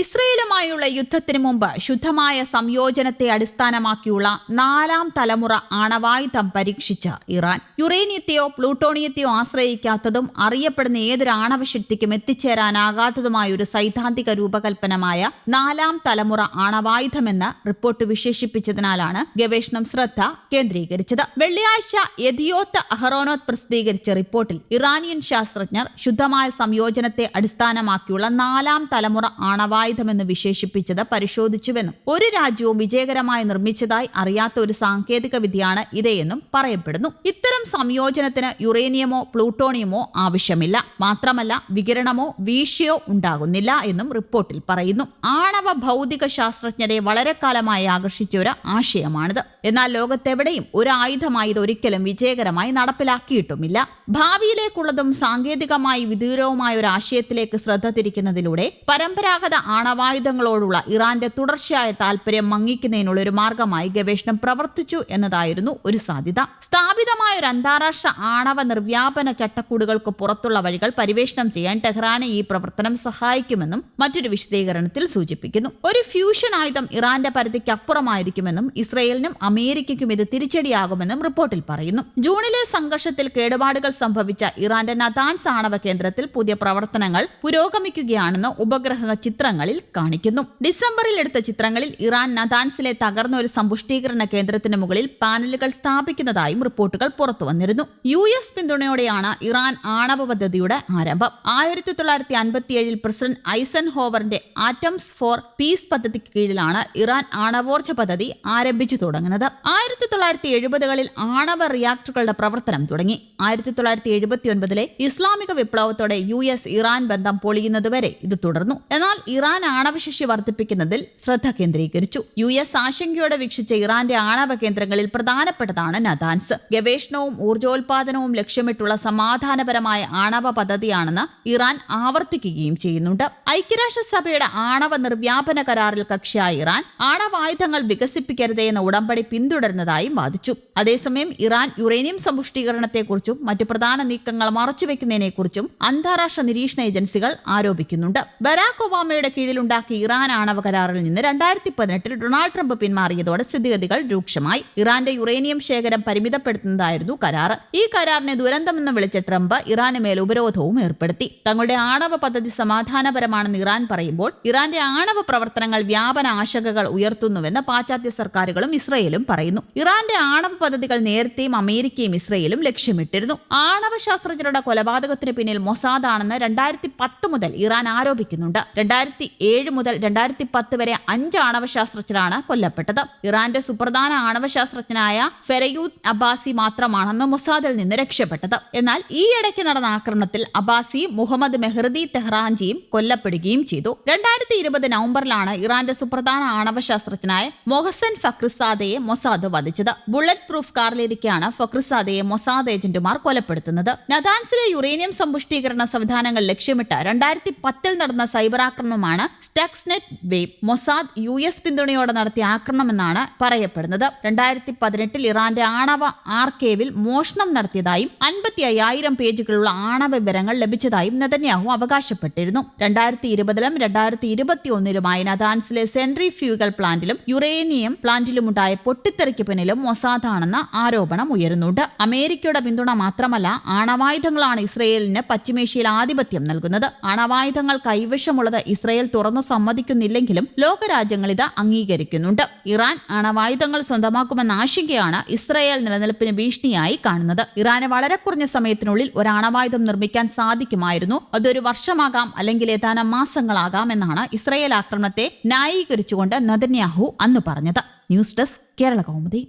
ഇസ്രയേലുമായുള്ള യുദ്ധത്തിനു മുമ്പ് ശുദ്ധമായ സംയോജനത്തെ അടിസ്ഥാനമാക്കിയുള്ള 4ാം തലമുറ ആണവായുധം പരീക്ഷിച്ച് ഇറാൻ. യുറേനിയത്തെയോ പ്ലൂട്ടോണിയത്തെയോ ആശ്രയിക്കാത്തതും അറിയപ്പെടുന്ന ഏതൊരു ആണവശക്തിക്കും എത്തിച്ചേരാനാകാത്തതുമായ ഒരു സൈദ്ധാന്തിക രൂപകൽപ്പനമായ 4ാം തലമുറ ആണവായുധമെന്ന് റിപ്പോർട്ട് വിശേഷിപ്പിച്ചതിനാലാണ് ഗവേഷണം ശ്രദ്ധ കേന്ദ്രീകരിച്ചത്. വെള്ളിയാഴ്ച യദിയോത്ത് അഹറോനോത്ത് പ്രസിദ്ധീകരിച്ച റിപ്പോർട്ടിൽ ഇറാനിയൻ ശാസ്ത്രജ്ഞർ ശുദ്ധമായ സംയോജനത്തെ അടിസ്ഥാനമാക്കിയുള്ള 4ാം തലമുറ ആണവായുധമെന്ന് വിശേഷിപ്പിച്ചത് പരിശോധിച്ചുവെന്നും ഒരു രാജ്യവും വിജയകരമായി നിർമ്മിച്ചതായി അറിയാത്ത ഒരു സാങ്കേതിക വിദ്യയാണ് ഇതെന്നും പറയപ്പെടുന്നു. ഇത്തരം സംയോജനത്തിന് യുറേനിയമോ പ്ലൂട്ടോണിയമോ ആവശ്യമില്ല. മാത്രമല്ല വികിരണമോ വീഴ്ചയോ ഉണ്ടാകുന്നില്ല എന്നും റിപ്പോർട്ടിൽ പറയുന്നു. ആണവ ഭൗതിക ശാസ്ത്രജ്ഞരെ വളരെ കാലമായി ആകർഷിച്ച ഒരു ആശയമാണിത്. എന്നാൽ ലോകത്തെവിടെയും ഒരു ആയുധമായി ഇത് ഒരിക്കലും വിജയകരമായി നടപ്പിലാക്കിയിട്ടുമില്ല. ഭാവിയിലേക്കുള്ളതും സാങ്കേതികമായി വിദൂരവുമായ ഒരു ആശയത്തിലേക്ക് ശ്രദ്ധ തിരിക്കുന്നതിലൂടെ പരമ്പരാഗത ആണവായുധങ്ങളോടുള്ള ഇറാന്റെ തുടർച്ചയായ താൽപര്യം മങ്ങിക്കുന്നതിനുള്ള ഒരു മാർഗമായി ഗവേഷണം പ്രവർത്തിച്ചു എന്നതായിരുന്നു ഒരു സാധ്യത. സ്ഥാപിതമായ ഒരു അന്താരാഷ്ട്ര ആണവ നിർവ്യാപന ചട്ടക്കൂടുകൾക്ക് പുറത്തുള്ള വഴികൾ പരിവേഷണം ചെയ്യാൻ ടെഹ്റാനെ ഈ പ്രവർത്തനം സഹായിക്കുമെന്നും മറ്റൊരു വിശദീകരണത്തിൽ സൂചിപ്പിക്കുന്നു. ഒരു ഫ്യൂഷൻ ആയുധം ഇറാന്റെ പരിധിക്ക് അപ്പുറമായിരിക്കുമെന്നും ഇസ്രയേലിനും അമേരിക്കയ്ക്കും ഇത് തിരിച്ചടിയാകുമെന്നും റിപ്പോർട്ടിൽ പറയുന്നു. ജൂണിലെ സംഘർഷത്തിൽ കേടുപാടുകൾ സംഭവിച്ച ഇറാന്റെ നതാൻസ് ആണവ കേന്ദ്രത്തിൽ പുതിയ പ്രവർത്തനങ്ങൾ പുരോഗമിക്കുകയാണെന്ന് ഉപഗ്രഹ ചിത്രങ്ങളിൽ കാണിക്കുന്നു. ഡിസംബറിൽ എടുത്ത ചിത്രങ്ങളിൽ ഇറാൻ നതാൻസിലെ തകർന്ന ഒരു സമ്പുഷ്ടീകരണ കേന്ദ്രത്തിന് മുകളിൽ പാനലുകൾ സ്ഥാപിക്കുന്നതായും റിപ്പോർട്ടുകൾ പുറത്തുവന്നിരുന്നു. US പിന്തുണയോടെയാണ് ഇറാൻ ആണവ പദ്ധതിയുടെ ആരംഭം. 1957 പ്രസിഡന്റ് ഐസൻഹോവറിന്റെ ആറ്റംസ് ഫോർ പീസ് പദ്ധതിക്ക് കീഴിലാണ് ഇറാൻ ആണവോർജ്ജ പദ്ധതി ആരംഭിച്ചു തുടങ്ങുന്നത്. 1970കളിൽ ആണവ റിയാക്ടറുകളുടെ പ്രവർത്തനം തുടങ്ങി. 1979 ഇസ്ലാമിക വിപ്ലവത്തോടെ US ഇറാൻ ബന്ധം പൊളിയുന്നതുവരെ ഇത് തുടർന്നു. എന്നാൽ ഇറാൻ ആണവശേഷി വർദ്ധിപ്പിക്കുന്നതിൽ ശ്രദ്ധ കേന്ദ്രീകരിച്ചു. US ആശങ്കയോടെ വീക്ഷിച്ച ഇറാന്റെ ആണവ കേന്ദ്രങ്ങളിൽ പ്രധാനപ്പെട്ടതാണ് നതാൻസ്. ഗവേഷണവും ഊർജോൽപാദനവും ലക്ഷ്യമിട്ടുള്ള സമാധാനപരമായ ആണവ പദ്ധതിയാണെന്ന് ഇറാൻ ആവർത്തിക്കുകയും ചെയ്യുന്നുണ്ട്. ഐക്യരാഷ്ട്രസഭയുടെ ആണവ നിർവ്യാപന കരാറിൽ കക്ഷിയായ ഇറാൻ ആണവായുധങ്ങൾ വികസിപ്പിക്കരുതേ എന്ന ഉടമ്പടി പിന്തുടരുന്നതായും വാദിച്ചു. അതേസമയം ഇറാൻ യുറേനിയം സമ്പുഷ്ടീകരണത്തെക്കുറിച്ചും മറ്റു പ്രധാന നീക്കങ്ങൾ മറച്ചുവെക്കുന്നതിനെക്കുറിച്ചും അന്താരാഷ്ട്ര നിരീക്ഷണ ഏജൻസികൾ ആരോപിക്കുന്നുണ്ട്. ബരാക് ഒബാമയുടെ കീഴിലുണ്ടാക്കിയ ഇറാൻ ആണവ കരാറിൽ നിന്ന് 2018 ഡൊണാൾഡ് ട്രംപ് പിന്മാറിയതോടെ സ്ഥിതിഗതികൾ രൂക്ഷമായി. ഇറാന്റെ യുറേനിയം ശേഖരം പരിമിതപ്പെടുത്തുന്നതായിരുന്നു കരാർ. ഈ കരാറിനെ ദുരന്തമെന്ന് വിളിച്ച ട്രംപ് ഇറാന് മേൽ ഉപരോധവും ഏർപ്പെടുത്തി. തങ്ങളുടെ ആണവ പദ്ധതി സമാധാനപരമാണെന്ന് ഇറാൻ പറയുമ്പോൾ ഇറാന്റെ ആണവ പ്രവർത്തനങ്ങൾ വ്യാപന ആശങ്കകൾ ഉയർത്തുന്നുവെന്ന് പാശ്ചാത്യ സർക്കാരുകളും ഇസ്രയേലും പറയുന്നു. ഇറാന്റെ ആണവ പദ്ധതികൾ നേരത്തെയും അമേരിക്കയും ഇസ്രയേലും ലക്ഷ്യമിട്ടിരുന്നു. ആണവ ശാസ്ത്രജ്ഞരുടെ കൊലപാതകത്തിന് പിന്നിൽ മൊസാദ് ആണെന്ന് 2010 മുതൽ ഇറാൻ ആരോപിക്കുന്നുണ്ട്. 2007 മുതൽ 2010 വരെ 5 ആണവ ശാസ്ത്രജ്ഞരാണ് കൊല്ലപ്പെട്ടത്. ഇറാന്റെ സുപ്രധാന ആണവ ശാസ്ത്രജ്ഞനായ ഫെരയൂദ് അബ്ബാസി മാത്രമാണെന്ന് മൊസാദിൽ നിന്ന് രക്ഷപ്പെട്ടത്. എന്നാൽ ഈ ഇടയ്ക്ക് നടന്ന ആക്രമണത്തിൽ അബ്ബാസിയും മുഹമ്മദ് മെഹ്റദി തെഹ്റാൻജിയും കൊല്ലപ്പെടുകയും ചെയ്തു. 2020 നവംബറിലാണ് ഇറാന്റെ സുപ്രധാന ആണവ ശാസ്ത്രജ്ഞനായ മൊഹസൻ ഫക്രിസാദയെ മൊസാദ് വധിച്ചത്. ബുള്ളറ്റ് പ്രൂഫ് കാറിലിരിക്കെയാണ് ഫക്രിസാദയെ മൊസാദ് ഏജന്റുമാർ കൊലപ്പെടുത്തുന്നത്. നതാൻസിലെ യുറേനിയം സമ്പുഷ്ടീകരണ സംവിധാനങ്ങൾ ലക്ഷ്യമിട്ട് 2010 നടന്ന സൈബർ ആക്രമണമാണ് സ്റ്റക്സ്നെറ്റ് വേവ്. മൊസാദ് US പിന്തുണയോടെ നടത്തിയ ആക്രമണമെന്നാണ് പറയപ്പെടുന്നത്. 2018 ഇറാന്റെ ആണവ ആർക്കേവിൽ മോഷണം നടത്തിയതായും 55,000 പേജുകളുള്ള ആണവ വിവരങ്ങൾ ലഭിച്ചതായും നെതന്യാഹു അവകാശപ്പെട്ടിരുന്നു. 2020ലും 2021ലുമായി നതാൻസിലെ സെൻട്രിഫ്യൂഗൽ പ്ലാന്റിലും യുറേനിയം പ്ലാന്റിലുമുണ്ടായ പൊട്ടിത്തെറിക്ക് പിന്നിലും മൊസാദാണെന്ന ആരോപണം ഉയരുന്നുണ്ട്. അമേരിക്കയുടെ പിന്തുണ മാത്രമല്ല, ആണവായുധങ്ങളാണ് ഇസ്രയേലിന് പശ്ചിമേഷ്യയിൽ ആധിപത്യം നൽകുന്നത്. ആണവായുധങ്ങൾ കൈവശമുള്ളത് ഇസ്രയേൽ തുറന്നു സമ്മതിക്കുന്നില്ലെങ്കിലും ലോകരാജ്യങ്ങൾ ഇത് അംഗീകരിക്കുന്നുണ്ട്. ഇറാൻ ആണവായുധങ്ങൾ സ്വന്തമാക്കുമെന്ന ആശങ്കയാണ് ഇസ്രയേൽ നിലനിൽപ്പിന് ഭീഷണിയായി കാണുന്നത്. ഇറാന് വളരെ കുറഞ്ഞ സമയത്തിനുള്ളിൽ ഒരു ആണവായുധം നിർമ്മിക്കാൻ സാധിക്കുമായിരുന്നു. അതൊരു വർഷമാകാം, അല്ലെങ്കിൽ ഏതാനും മാസങ്ങളാകാം എന്നാണ് ഇസ്രയേൽ ആക്രമണത്തെ ന്യായീകരിച്ചുകൊണ്ട് നെതന്യാഹു അന്ന് പറഞ്ഞത്. News desk Kerala Kaumudi.